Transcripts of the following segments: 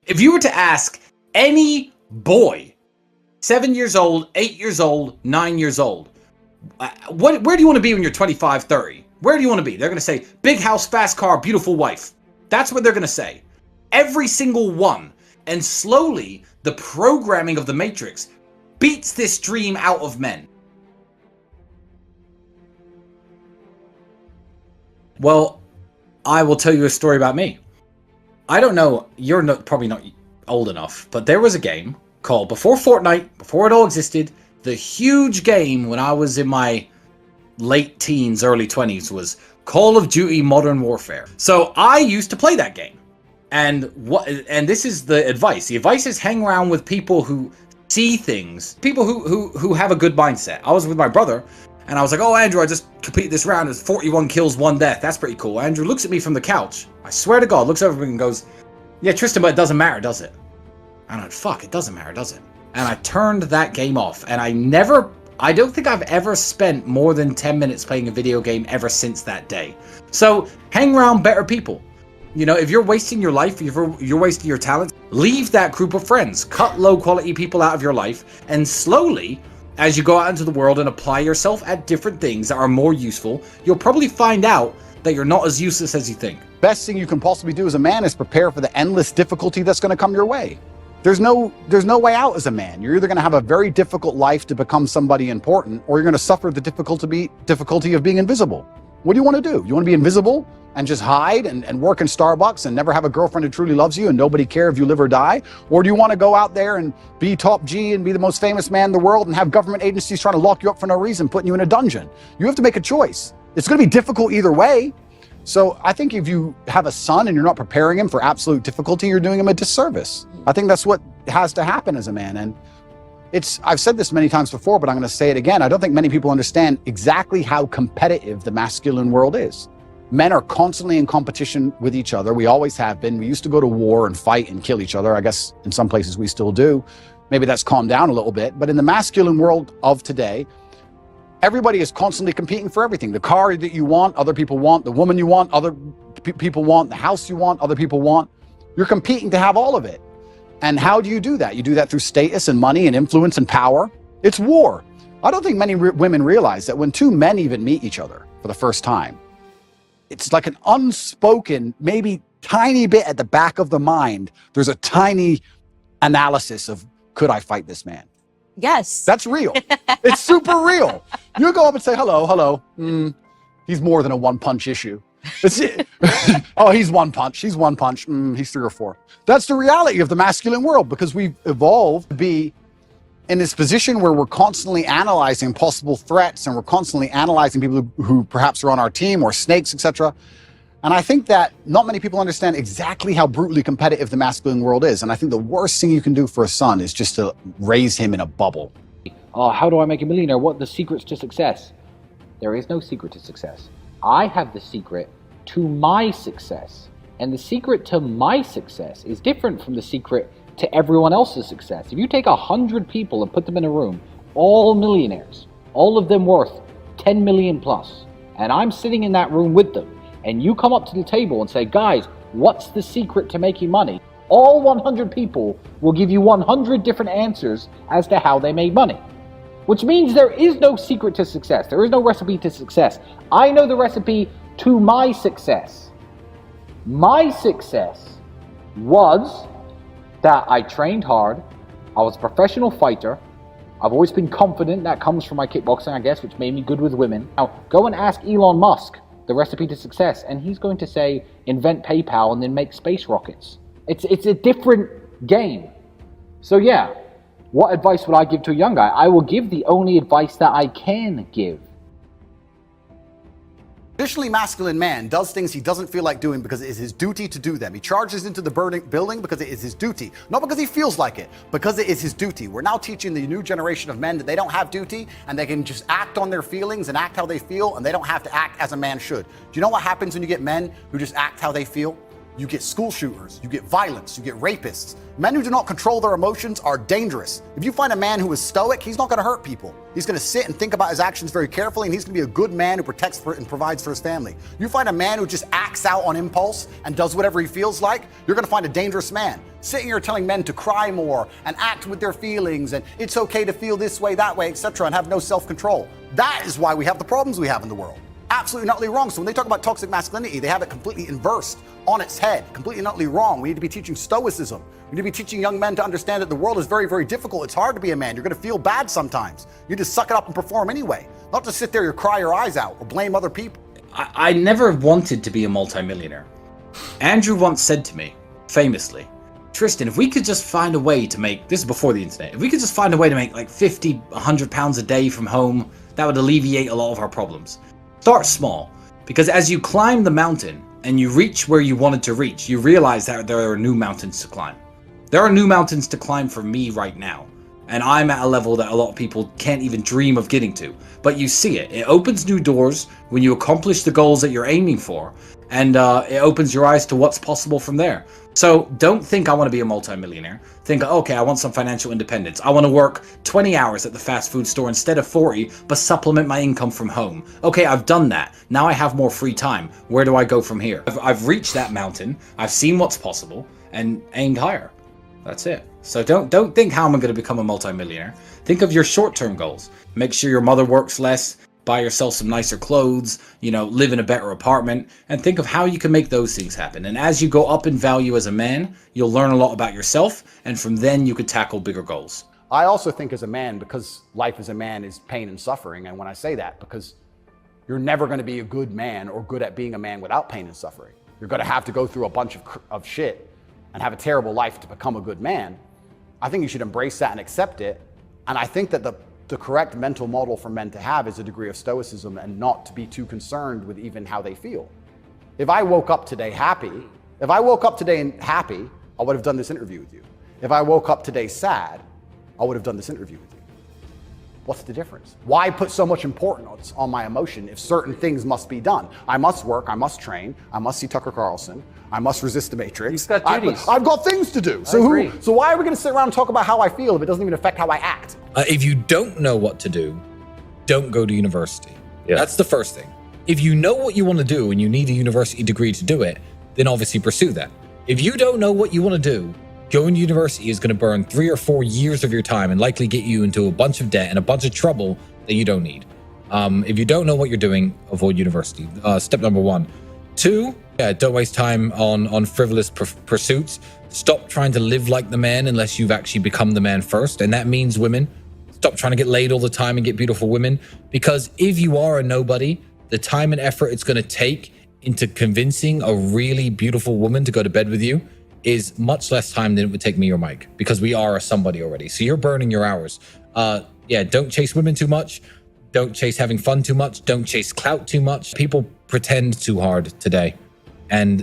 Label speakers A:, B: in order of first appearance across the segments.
A: If you were to ask any boy, 7 years old, 8 years old, 9 years old, where do you want to be when you're 25, 30? Where do you want to be? They're going to say, big house, fast car, beautiful wife. That's what they're going to say. Every single one. And slowly, the programming of the Matrix beats this dream out of men. Well, I will tell you a story about me. I don't know, you're probably not old enough, but there was a game called, before Fortnite, before it all existed, the huge game when I was in my late teens, early 20s was Call of Duty Modern Warfare. So I used to play that game. And this is the advice. The advice is hang around with people who see things, people who have a good mindset. I was with my brother, and I was like, oh, Andrew, I just completed this round. It's 41 kills, 1 death. That's pretty cool. Andrew looks at me from the couch. I swear to God, looks over me and goes, yeah, Tristan, but it doesn't matter, does it? And I went, fuck, it doesn't matter, does it? And I turned that game off. And I don't think I've ever spent more than 10 minutes playing a video game ever since that day. So hang around better people. You know, if you're wasting your life, if you're wasting your talent, leave that group of friends. Cut low quality people out of your life, and slowly, as you go out into the world and apply yourself at different things that are more useful, you'll probably find out that you're not as useless as you think.
B: Best thing you can possibly do as a man is prepare for the endless difficulty that's going to come your way. There's no way out as a man. You're either going to have a very difficult life to become somebody important, or you're going to suffer the difficulty of being invisible. What do you want to do? You want to be invisible and just hide and work in Starbucks and never have a girlfriend who truly loves you and nobody care if you live or die? Or do you want to go out there and be top G and be the most famous man in the world and have government agencies trying to lock you up for no reason, putting you in a dungeon? You have to make a choice. It's going to be difficult either way. So I think if you have a son and you're not preparing him for absolute difficulty, you're doing him a disservice. I think that's what has to happen as a man. And I've said this many times before, but I'm going to say it again. I don't think many people understand exactly how competitive the masculine world is. Men are constantly in competition with each other. We always have been. We used to go to war and fight and kill each other. I guess in some places we still do. Maybe that's calmed down a little bit. But in the masculine world of today, everybody is constantly competing for everything. The car that you want, other people want. The woman you want, other people want. The house you want, other people want. You're competing to have all of it. And how do you do that? You do that through status and money and influence and power. It's war. I don't think many women realize that when two men even meet each other for the first time, it's like an unspoken, maybe tiny bit at the back of the mind. There's a tiny analysis of, could I fight this man?
C: Yes.
B: That's real. It's super real. You go up and say, hello. He's more than a one-punch issue. Oh, he's one punch. He's one punch. He's 3 or 4. That's the reality of the masculine world, because we've evolved to be in this position where we're constantly analyzing possible threats and we're constantly analyzing people who perhaps are on our team or snakes, etc. And I think that not many people understand exactly how brutally competitive the masculine world is. And I think the worst thing you can do for a son is just to raise him in a bubble.
D: How do I make a millionaire? What are the secrets to success? There is no secret to success. I have the secret to my success. And the secret to my success is different from the secret to everyone else's success. If you take 100 people and put them in a room, all millionaires, all of them worth 10 million plus, and I'm sitting in that room with them, and you come up to the table and say, guys, what's the secret to making money? All 100 people will give you 100 different answers as to how they made money. Which means there is no secret to success. There is no recipe to success. I know the recipe to my success. My success was that I trained hard. I was a professional fighter. I've always been confident. That comes from my kickboxing, I guess, which made me good with women. Now, go and ask Elon Musk the recipe to success, and he's going to say, invent PayPal and then make space rockets. It's a different game. So yeah, what advice would I give to a young guy? I will give the only advice that I can give.
B: Traditionally masculine man does things he doesn't feel like doing because it is his duty to do them. He charges into the building because it is his duty. Not because he feels like it, because it is his duty. We're now teaching the new generation of men that they don't have duty and they can just act on their feelings and act how they feel, and they don't have to act as a man should. Do you know what happens when you get men who just act how they feel? You get school shooters, you get violence, you get rapists. Men who do not control their emotions are dangerous. If you find a man who is stoic, he's not gonna hurt people. He's gonna sit and think about his actions very carefully, and he's gonna be a good man who protects and provides for his family. You find a man who just acts out on impulse and does whatever he feels like, you're gonna find a dangerous man. Sitting here telling men to cry more and act with their feelings and it's okay to feel this way, that way, etc., and have no self-control. That is why we have the problems we have in the world. Absolutely and utterly wrong. So when they talk about toxic masculinity, they have it completely inversed on its head, completely and utterly wrong. We need to be teaching stoicism. We need to be teaching young men to understand that the world is very, very difficult. It's hard to be a man. You're going to feel bad sometimes. You need to suck it up and perform anyway. Not to sit there and cry your eyes out or blame other people.
A: I never wanted to be a multimillionaire. Andrew once said to me, famously, Tristan, if we could just find a way to make, this is before the internet, if we could just find a way to make like 50, 100 pounds a day from home, that would alleviate a lot of our problems. Start small, because as you climb the mountain and you reach where you wanted to reach, you realize that there are new mountains to climb. There are new mountains to climb for me right now, and I'm at a level that a lot of people can't even dream of getting to. But you see it. It opens new doors when you accomplish the goals that you're aiming for, and it opens your eyes to what's possible from there. So don't think I want to be a multimillionaire. Think, okay, I want some financial independence. I want to work 20 hours at the fast food store instead of 40, but supplement my income from home. Okay, I've done that. Now I have more free time. Where do I go from here? I've reached that mountain. I've seen what's possible and aimed higher. That's it. So don't think how am I going to become a multimillionaire. Think of your short-term goals. Make sure your mother works less. Buy yourself some nicer clothes, live in a better apartment, and think of how you can make those things happen. And as you go up in value as a man, you'll learn a lot about yourself, and from then you could tackle bigger goals.
B: I also think as a man, because life as a man is pain and suffering, and when I say that, because you're never going to be a good man or good at being a man without pain and suffering. You're going to have to go through a bunch of shit and have a terrible life to become a good man. I think you should embrace that and accept it. And I think that the correct mental model for men to have is a degree of stoicism and not to be too concerned with even how they feel. If I woke up today happy, I would have done this interview with you. If I woke up today sad, I would have done this interview with you. What's the difference? Why put so much importance on my emotion if certain things must be done? I must work, I must train, I must see Tucker Carlson, I must resist the Matrix.
D: You've got duties.
B: I've got things to do. So why are we going to sit around and talk about how I feel if it doesn't even affect how I act?
C: If you don't know what to do, don't go to university. Yeah. That's the first thing. If you know what you want to do and you need a university degree to do it, then obviously pursue that. If you don't know what you want to do, going to university is going to burn 3 or 4 years of your time and likely get you into a bunch of debt and a bunch of trouble that you don't need. If you don't know what you're doing, avoid university. Step number 1. 2, don't waste time on frivolous pursuits. Stop trying to live like the man unless you've actually become the man first. And that means women. Stop trying to get laid all the time and get beautiful women. Because if you are a nobody, the time and effort it's going to take into convincing a really beautiful woman to go to bed with you is much less time than it would take me or Mike, because we are a somebody already. So you're burning your hours. Don't chase women too much. Don't chase having fun too much. Don't chase clout too much. People pretend too hard today. And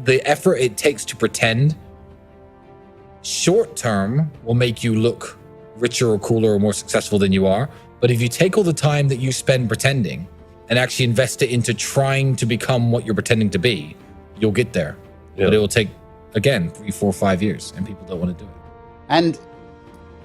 C: the effort it takes to pretend short term will make you look richer or cooler or more successful than you are. But if you take all the time that you spend pretending and actually invest it into trying to become what you're pretending to be, you'll get there. Yeah. But it will take, again, 3, 4, 5 years, and people don't want to do it.
B: And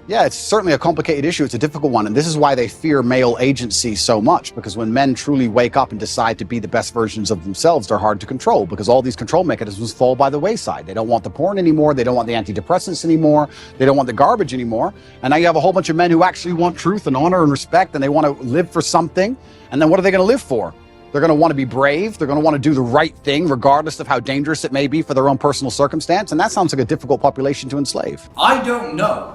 B: yeah, it's certainly a complicated issue. It's a difficult one. And this is why they fear male agency so much, because when men truly wake up and decide to be the best versions of themselves, they're hard to control, because all these control mechanisms fall by the wayside. They don't want the porn anymore. They don't want the antidepressants anymore. They don't want the garbage anymore. And now you have a whole bunch of men who actually want truth and honor and respect, and they want to live for something. And then what are they going to live for? They're going to want to be brave. They're going to want to do the right thing, regardless of how dangerous it may be for their own personal circumstance. And that sounds like a difficult population to enslave.
A: I don't know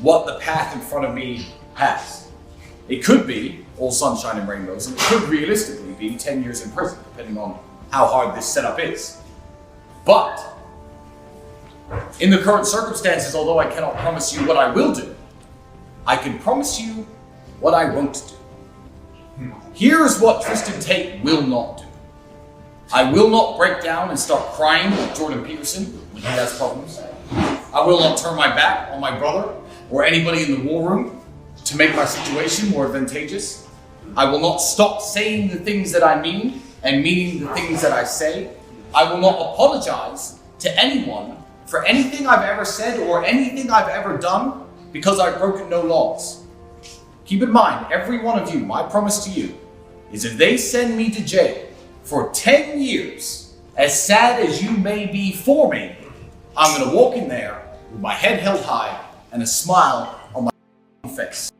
A: what the path in front of me has. It could be all sunshine and rainbows, and it could realistically be 10 years in prison, depending on how hard this setup is. But in the current circumstances, although I cannot promise you what I will do, I can promise you what I won't do. Here's what Tristan Tate will not do. I will not break down and start crying like Jordan Peterson when he has problems. I will not turn my back on my brother or anybody in the war room to make my situation more advantageous. I will not stop saying the things that I mean and meaning the things that I say. I will not apologize to anyone for anything I've ever said or anything I've ever done because I've broken no laws. Keep in mind, every one of you, my promise to you, is if they send me to jail for 10 years, as sad as you may be for me, I'm gonna walk in there with my head held high and a smile on my face.